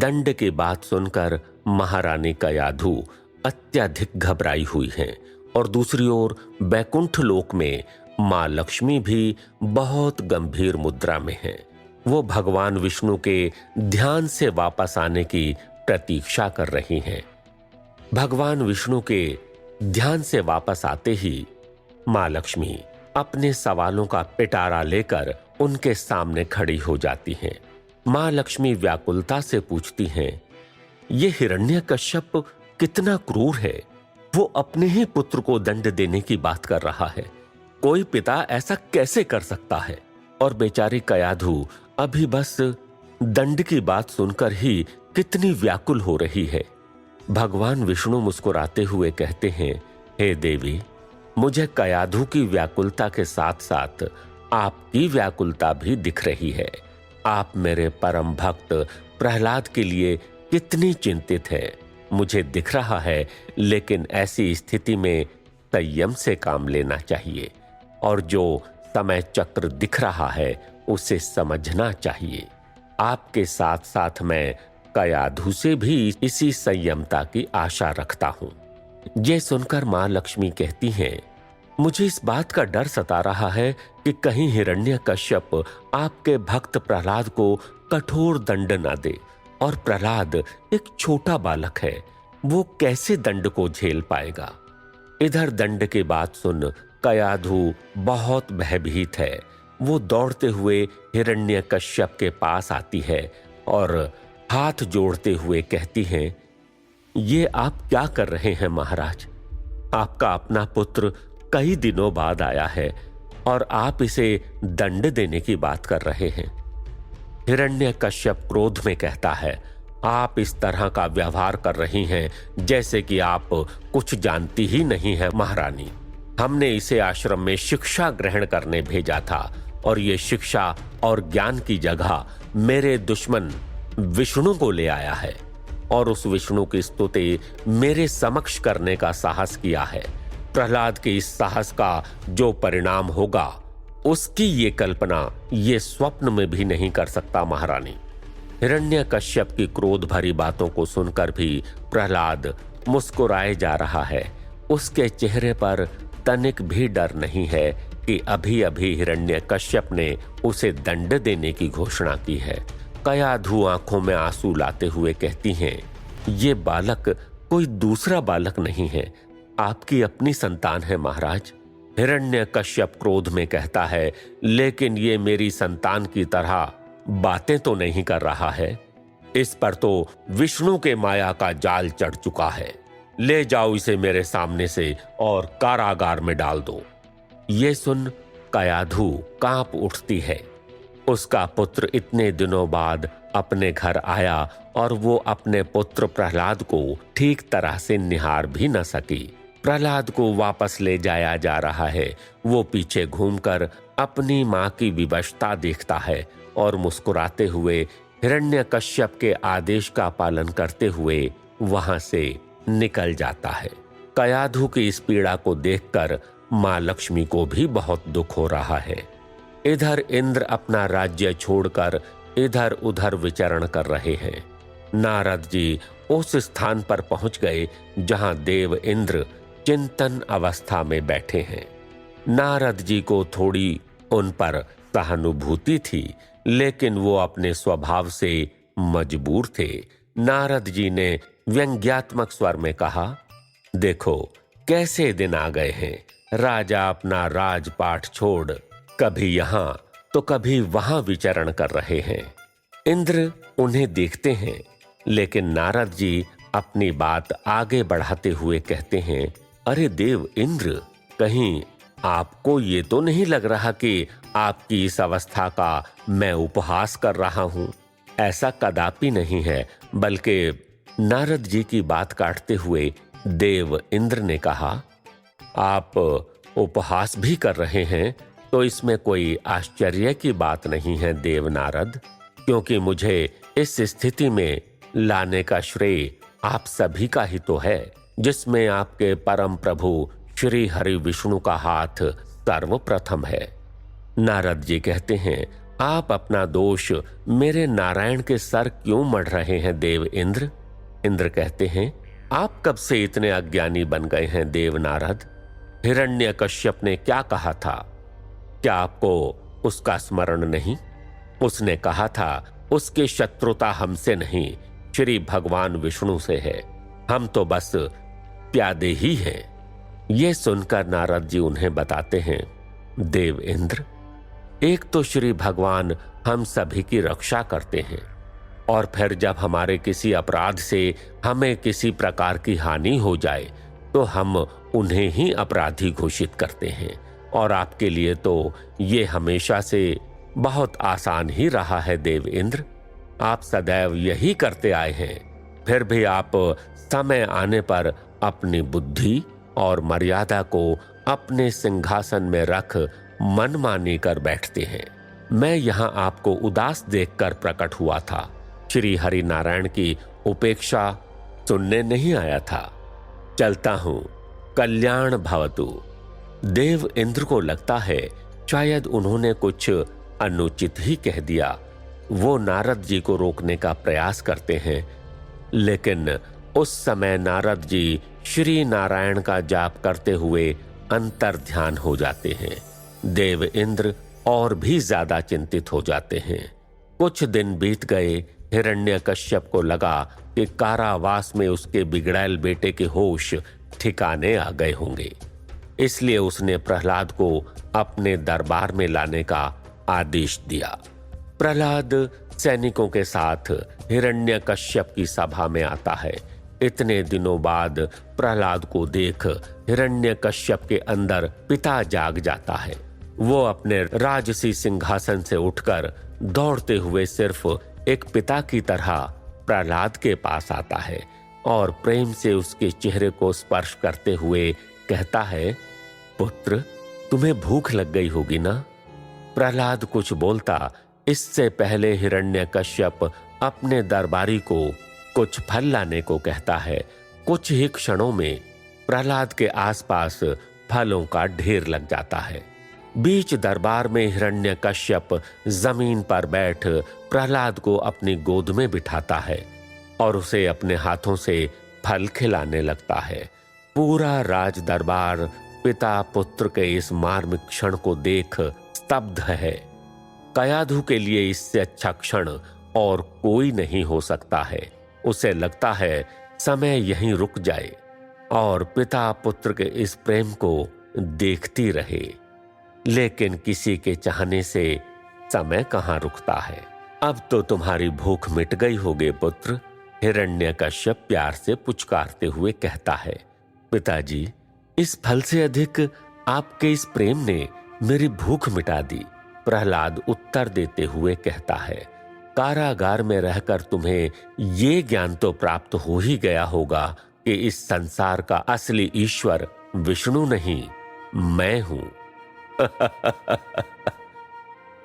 दंड की बात सुनकर महारानी कयाधु अत्यधिक घबराई हुई हैं और दूसरी ओर बैकुंठ लोक में मां लक्ष्मी भी बहुत गंभीर मुद्रा में हैं। वो भगवान विष्णु के ध्यान से वापस आने की प्रतीक्षा कर रही हैं। भगवान विष्णु के ध्यान से वापस आते ही मां लक्ष्मी अपने सवालों का पिटारा लेकर उनके सामने खड़ी हो जाती हैं। मां लक्ष्मी व्याकुलता से पूछती हैं, ये हिरण्यकश्यप कितना क्रूर है। वो अपने ही पुत्र को दंड देने की बात कर रहा है। कोई पिता ऐसा कैसे कर सकता है। और बेचारी कयाधु अभी बस दंड की बात सुनकर ही कितनी व्याकुल हो रही है। भगवान विष्णु मुस्कुराते हुए कहते हैं, हे देवी, मुझे कयाधु की व्याकुलता के साथ साथ आपकी व्याकुलता भी दिख रही है। आप मेरे परम भक्त प्रहलाद के लिए कितनी चिंतित हैं, मुझे दिख रहा है। लेकिन ऐसी स्थिति में संयम से काम लेना चाहिए और जो समय चक्र दिख रहा है उसे समझना चाहिए। आपके साथ साथ मैं कयाधु से भी इसी संयमता की आशा रखता हूं। ये सुनकर मां लक्ष्मी कहती हैं, मुझे इस बात का डर सता रहा है कि कहीं हिरण्यकश्यप आपके भक्त प्रहलाद को कठोर दंड न दे। और प्रहलाद एक छोटा बालक है, वो कैसे दंड को झेल पाएगा। इधर दंड की बात सुन कयाधु बहुत भयभीत है। वो दौड़ते हुए हिरण्यकश्यप के पास आती है और हाथ जोड़ते हुए कहती हैं, ये आप क्या कर रहे हैं महाराज। आपका अपना पुत्र कई दिनों बाद आया है और आप इसे दंड देने की बात कर रहे हैं। हिरण्यकश्यप क्रोध में कहता है, आप इस तरह का व्यवहार कर रही हैं जैसे कि आप कुछ जानती ही नहीं है महारानी। हमने इसे आश्रम में शिक्षा ग्रहण करने भेजा था और ये शिक्षा और ज्ञान की जगह मेरे दुश्मन विष्णु को ले आया है और उस विष्णु की स्तुति मेरे समक्ष करने का साहस किया है। प्रहलाद के इस साहस का जो परिणाम होगा उसकी ये कल्पना ये स्वप्न में भी नहीं कर सकता महारानी। हिरण्यकश्यप की क्रोध भरी बातों को सुनकर भी प्रहलाद मुस्कुराए जा रहा है। उसके चेहरे पर तनिक भी डर नहीं है कि अभी अभी हिरण्यकश्यप ने उसे दंड देने की घोषणा की है। कयाधु आंखों में आंसू लाते हुए कहती हैं, ये बालक कोई दूसरा बालक नहीं है, आपकी अपनी संतान है महाराज। हिरण्यकश्यप क्रोध में कहता है, लेकिन ये मेरी संतान की तरह बातें तो नहीं कर रहा है। इस पर तो विष्णु के माया का जाल चढ़ चुका है। ले जाओ इसे मेरे सामने से और कारागार में डाल दो। ये सुन कयाधु कांप उठती है। उसका पुत्र इतने दिनों बाद अपने घर आया और वो अपने पुत्र प्रहलाद को ठीक तरह से निहार भी न सकी। प्रहलाद को वापस ले जाया जा रहा है। वो पीछे घूमकर अपनी मां की विवशता देखता है और मुस्कुराते हुए हिरण्यकश्यप के आदेश का पालन करते हुए वहां से निकल जाता है। कयाधु की इस पीड़ा को देखकर मां लक्ष्मी को भी बहुत दुख हो रहा है। इधर इंद्र अपना राज्य छोड़कर इधर उधर विचरण कर रहे हैं। नारद जी उस स्थान पर पहुंच गए जहां देव इंद्र चिंतन अवस्था में बैठे हैं। नारद जी को थोड़ी उन पर सहानुभूति थी, लेकिन वो अपने स्वभाव से मजबूर थे। नारद जी ने व्यंग्यात्मक स्वर में कहा, देखो कैसे दिन आ गए हैं। राजा अपना राजपाट छोड़ कभी यहां तो कभी वहां विचरण कर रहे हैं। इंद्र उन्हें देखते हैं, लेकिन नारद जी अपनी बात आगे बढ़ाते हुए कहते हैं, अरे देव इंद्र, कहीं आपको ये तो नहीं लग रहा कि आपकी इस अवस्था का मैं उपहास कर रहा हूं। ऐसा कदापि नहीं है। बल्कि नारद जी की बात काटते हुए देव इंद्र ने कहा, आप उपहास भी कर रहे हैं तो इसमें कोई आश्चर्य की बात नहीं है देव नारद, क्योंकि मुझे इस स्थिति में लाने का श्रेय आप सभी का ही तो है, जिसमें आपके परम प्रभु श्री हरि विष्णु का हाथ सर्वप्रथम है। नारद जी कहते हैं, आप अपना दोष मेरे नारायण के सर क्यों मढ़ रहे हैं देव इंद्र? इंद्र कहते हैं, आप कब से इतने अज्ञानी बन गए हैं देव नारद? हिरण्यकश्यप ने क्या कहा था, क्या आपको उसका स्मरण नहीं? उसने कहा था उसकी शत्रुता हमसे नहीं, श्री भगवान विष्णु से है, हम तो बस प्यादे ही हैं। ये सुनकर नारद जी उन्हें बताते हैं, देव इंद्र, एक तो श्री भगवान हम सभी की रक्षा करते हैं, और फिर जब हमारे किसी अपराध से हमें किसी प्रकार की हानि हो जाए तो हम उन्हें ही अपराधी घोषित करते हैं। और आपके लिए तो ये हमेशा से बहुत आसान ही रहा है देव इंद्र, आप सदैव यही करते आए हैं। फिर भी आप समय आने पर अपनी बुद्धि और मर्यादा को अपने सिंहासन में रख मनमानी कर बैठते हैं। मैं यहाँ आपको उदास देखकर प्रकट हुआ था, श्री हरि नारायण की उपेक्षा सुनने नहीं आया था। चलता हूं, कल्याण भवतु। देव इंद्र को लगता है शायद उन्होंने कुछ अनुचित ही कह दिया। वो नारद जी को रोकने का प्रयास करते हैं, लेकिन उस समय नारद जी श्री नारायण का जाप करते हुए अंतर ध्यान हो जाते हैं। देव इंद्र और भी ज्यादा चिंतित हो जाते हैं। कुछ दिन बीत गए। हिरण्यकश्यप को लगा कि कारावास में उसके बिगड़ैल बेटे के होश ठिकाने आ गए होंगे, इसलिए उसने प्रहलाद को अपने दरबार में लाने का आदेश दिया। प्रहलाद सैनिकों के साथ हिरण्यकश्यप की सभा में आता है। इतने दिनों बाद प्रहलाद को देख हिरण्यकश्यप के अंदर पिता जाग जाता है। वो अपने राजसी सिंहासन से उठकर दौड़ते हुए सिर्फ एक पिता की तरह प्रहलाद के पास आता है और प्रेम से उसके चेहरे को स्पर्श करते हुए कहता है, पुत्र, तुम्हें भूख लग गई होगी ना? प्रहलाद कुछ बोलता इससे पहले हिरण्यकश्यप अपने दरबारी को कुछ फल लाने को कहता है। कुछ ही क्षणों में प्रहलाद के आसपास फलों का ढेर लग जाता है। बीच दरबार में हिरण्यकश्यप जमीन पर बैठ प्रहलाद को अपनी गोद में बिठाता है और उसे अपने हाथों से फल खिलाने लगता है। पूरा राज दरबार पिता पुत्र के इस मार्मिक क्षण को देख स्तब्ध है। कयाधु के लिए इससे अच्छा क्षण और कोई नहीं हो सकता है। उसे लगता है समय यहीं रुक जाए और पिता पुत्र के इस प्रेम को देखती रहे, लेकिन किसी के चाहने से समय कहाँ रुकता है। अब तो तुम्हारी भूख मिट गई होगी पुत्र, हिरण्यकश्यप प्यार से पुचकारते हुए कहता है। पिताजी, इस फल से अधिक आपके इस प्रेम ने मेरी भूख मिटा दी, प्रहलाद उत्तर देते हुए कहता है। कारागार में रहकर तुम्हें ये ज्ञान तो प्राप्त हो ही गया होगा कि इस संसार का असली ईश्वर विष्णु नहीं, मैं हूं।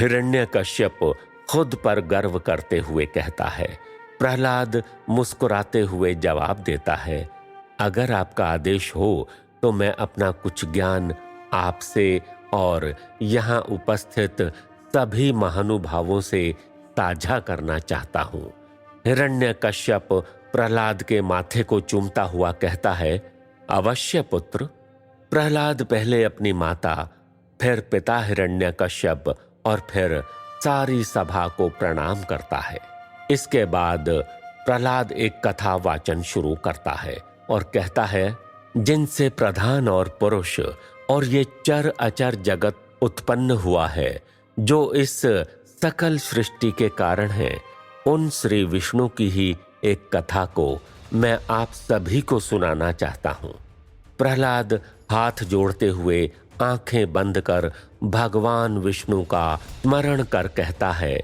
हिरण्यकश्यप खुद पर गर्व करते हुए कहता है। प्रहलाद मुस्कुराते हुए जवाब देता है, अगर आपका आदेश हो तो मैं अपना कुछ ज्ञान आपसे और यहाँ उपस्थित सभी महानुभावों से साझा करना चाहता हूँ। हिरण्यकश्यप प्रहलाद के माथे को चूमता हुआ कहता है, अवश्य पुत्र। प्रहलाद पहले अपनी माता, फिर पिता हिरण्यकश्यप और फिर सारी सभा को प्रणाम करता है। इसके बाद प्रहलाद एक कथा वाचन शुरू करता है और कहता है, जिनसे प्रधान और पुरुष और ये चर अचर जगत उत्पन्न हुआ है, जो इस सकल सृष्टि के कारण है, उन श्री विष्णु की ही एक कथा को मैं आप सभी को सुनाना चाहता हूँ। प्रहलाद हाथ जोड़ते हुए आंखें बंद कर भगवान विष्णु का स्मरण कर कहता है,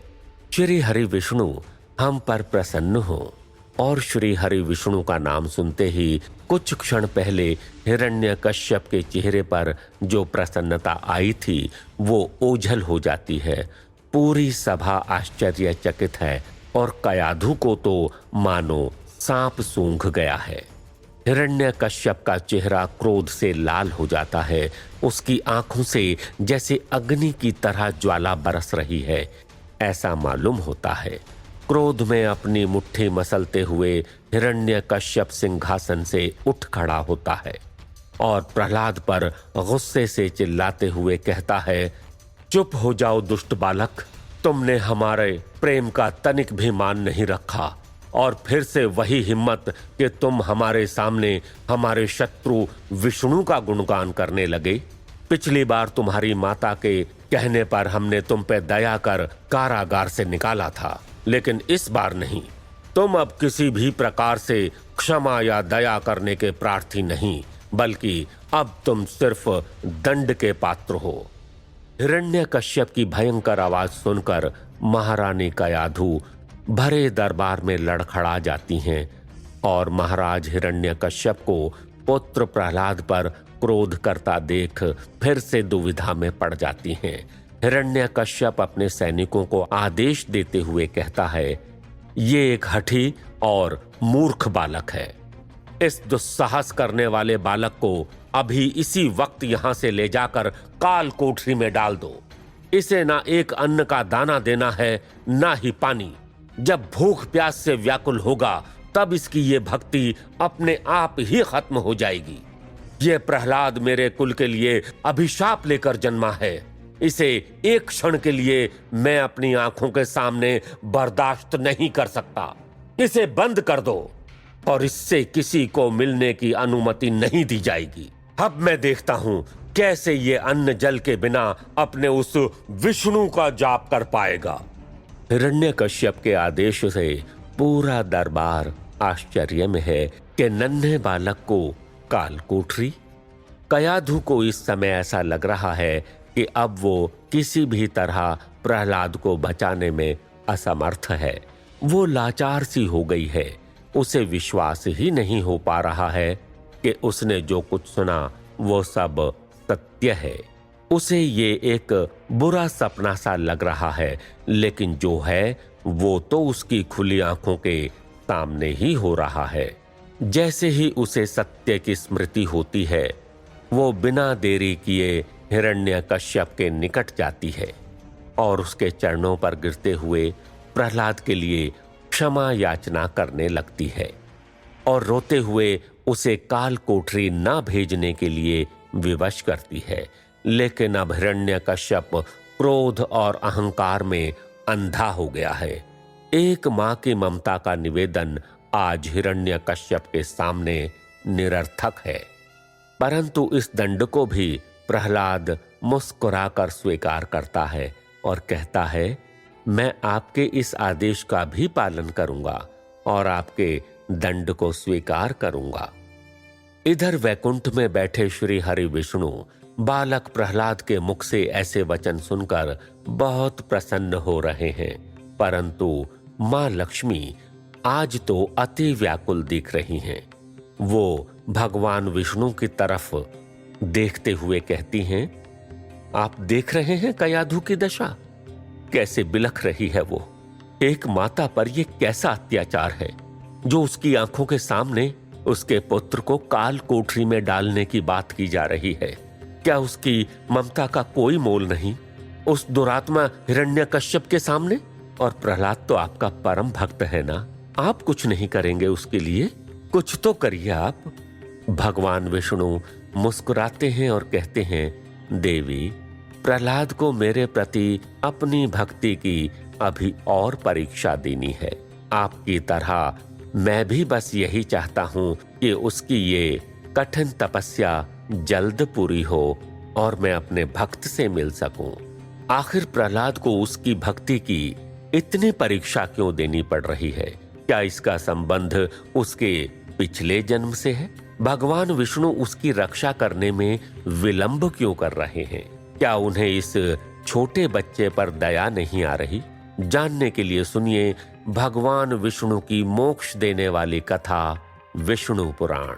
श्री हरि विष्णु हम पर प्रसन्न हो। और श्री हरि विष्णु का नाम सुनते ही कुछ क्षण पहले हिरण्यकश्यप के चेहरे पर जो प्रसन्नता आई थी वो ओझल हो जाती है। पूरी सभा आश्चर्यचकित है और कयाधु को तो मानो सांप सूंघ गया है। हिरण्यकश्यप का चेहरा क्रोध से लाल हो जाता है। उसकी आंखों से जैसे अग्नि की तरह ज्वाला बरस रही है। ऐसा मालूम होता है। क्रोध में अपनी मुट्ठी मसलते हुए हिरण्यकश्यप सिंहासन से उठ खड़ा होता है और प्रहलाद पर गुस्से से चिल्लाते हुए कहता है, चुप हो जाओ दुष्ट बालक, तुमने हमारे प्रेम का तनिक भी मान नहीं रखा और फिर से वही हिम्मत कि तुम हमारे सामने हमारे शत्रु विष्णु का गुणगान करने लगे। पिछली बार तुम्हारी माता के कहने पर हमने तुम पे दया कर कारागार से निकाला था, लेकिन इस बार नहीं। तुम अब किसी भी प्रकार से क्षमा या दया करने के प्रार्थी नहीं, बल्कि अब तुम सिर्फ दंड के पात्र हो। हिरण्यकश्यप की भयंकर आवाज सुनकर महारानी कयाधु भरे दरबार में लड़खड़ा जाती हैं और महाराज हिरण्यकश्यप को पुत्र प्रहलाद पर क्रोध करता देख फिर से दुविधा में पड़ जाती हैं। हिरण्यकश्यप अपने सैनिकों को आदेश देते हुए कहता है, ये एक हठी और मूर्ख बालक है। इस दुस्साहस करने वाले बालक को अभी इसी वक्त यहां से ले जाकर काल कोठरी में डाल दो। इसे ना एक अन्न का दाना देना है, ना ही पानी। जब भूख प्यास से व्याकुल होगा तब इसकी ये भक्ति अपने आप ही खत्म हो जाएगी। ये प्रहलाद मेरे कुल के लिए अभिशाप लेकर जन्मा है। इसे एक क्षण के लिए मैं अपनी आंखों के सामने बर्दाश्त नहीं कर सकता। इसे बंद कर दो और इससे किसी को मिलने की अनुमति नहीं दी जाएगी। अब मैं देखता हूं कैसे ये अन्न जल के बिना अपने उस विष्णु का जाप कर पाएगा। हिरण्यकश्यप के आदेश से पूरा दरबार आश्चर्य में है कि नन्हे बालक को काल कोठरी। कयाधु को इस समय ऐसा लग रहा है कि अब वो किसी भी तरह प्रहलाद को बचाने में असमर्थ है। वो लाचार सी हो गई है। उसे विश्वास ही नहीं हो पा रहा है कि उसने जो कुछ सुना वो सब सत्य है। उसे ये एक बुरा सपना सा लग रहा है, लेकिन जो है वो तो उसकी खुली आंखों के सामने ही हो रहा है। जैसे ही उसे सत्य की स्मृति होती है, वो बिना देरी किए हिरण्यकश्यप के निकट जाती है और उसके चरणों पर गिरते हुए प्रहलाद के लिए क्षमा याचना करने लगती है और रोते हुए उसे काल कोठरी न भेजने के लिए विवश करती है। लेकिन अब हिरण्यकश्यप क्रोध और अहंकार में अंधा हो गया है। एक मां की ममता का निवेदन आज हिरण्यकश्यप के सामने निरर्थक है, परंतु इस दंड को भी प्रहलाद मुस्कुराकर स्वीकार करता है और कहता है, मैं आपके इस आदेश का भी पालन करूंगा और आपके दंड को स्वीकार करूंगा। इधर वैकुंठ में बैठे श्री हरि विष्णु बालक प्रहलाद के मुख से ऐसे वचन सुनकर बहुत प्रसन्न हो रहे हैं, परंतु मां लक्ष्मी आज तो अति व्याकुल दिख रही हैं। वो भगवान विष्णु की तरफ देखते हुए कहती हैं, आप देख रहे हैं कयाधु की दशा, कैसे बिलख रही है वो। एक माता पर ये कैसा अत्याचार है जो उसकी आंखों के सामने उसके पुत्र को काल कोठरी में डालने की बात की जा रही है। क्या उसकी ममता का कोई मोल नहीं उस दुरात्मा हिरण्यकश्यप के सामने? और प्रहलाद तो आपका परम भक्त है ना, आप कुछ नहीं करेंगे उसके लिए? कुछ तो करिए आप। भगवान विष्णु मुस्कुराते हैं और कहते हैं, देवी, प्रहलाद को मेरे प्रति अपनी भक्ति की अभी और परीक्षा देनी है। आपकी तरह मैं भी बस यही चाहता हूं कि उसकी ये कठिन तपस्या जल्द पूरी हो और मैं अपने भक्त से मिल सकूं। आखिर प्रहलाद को उसकी भक्ति की इतनी परीक्षा क्यों देनी पड़ रही है? क्या इसका संबंध उसके पिछले जन्म से है? भगवान विष्णु उसकी रक्षा करने में विलंब क्यों कर रहे हैं? क्या उन्हें इस छोटे बच्चे पर दया नहीं आ रही? जानने के लिए सुनिए भगवान विष्णु की मोक्ष देने वाली कथा, विष्णु पुराण।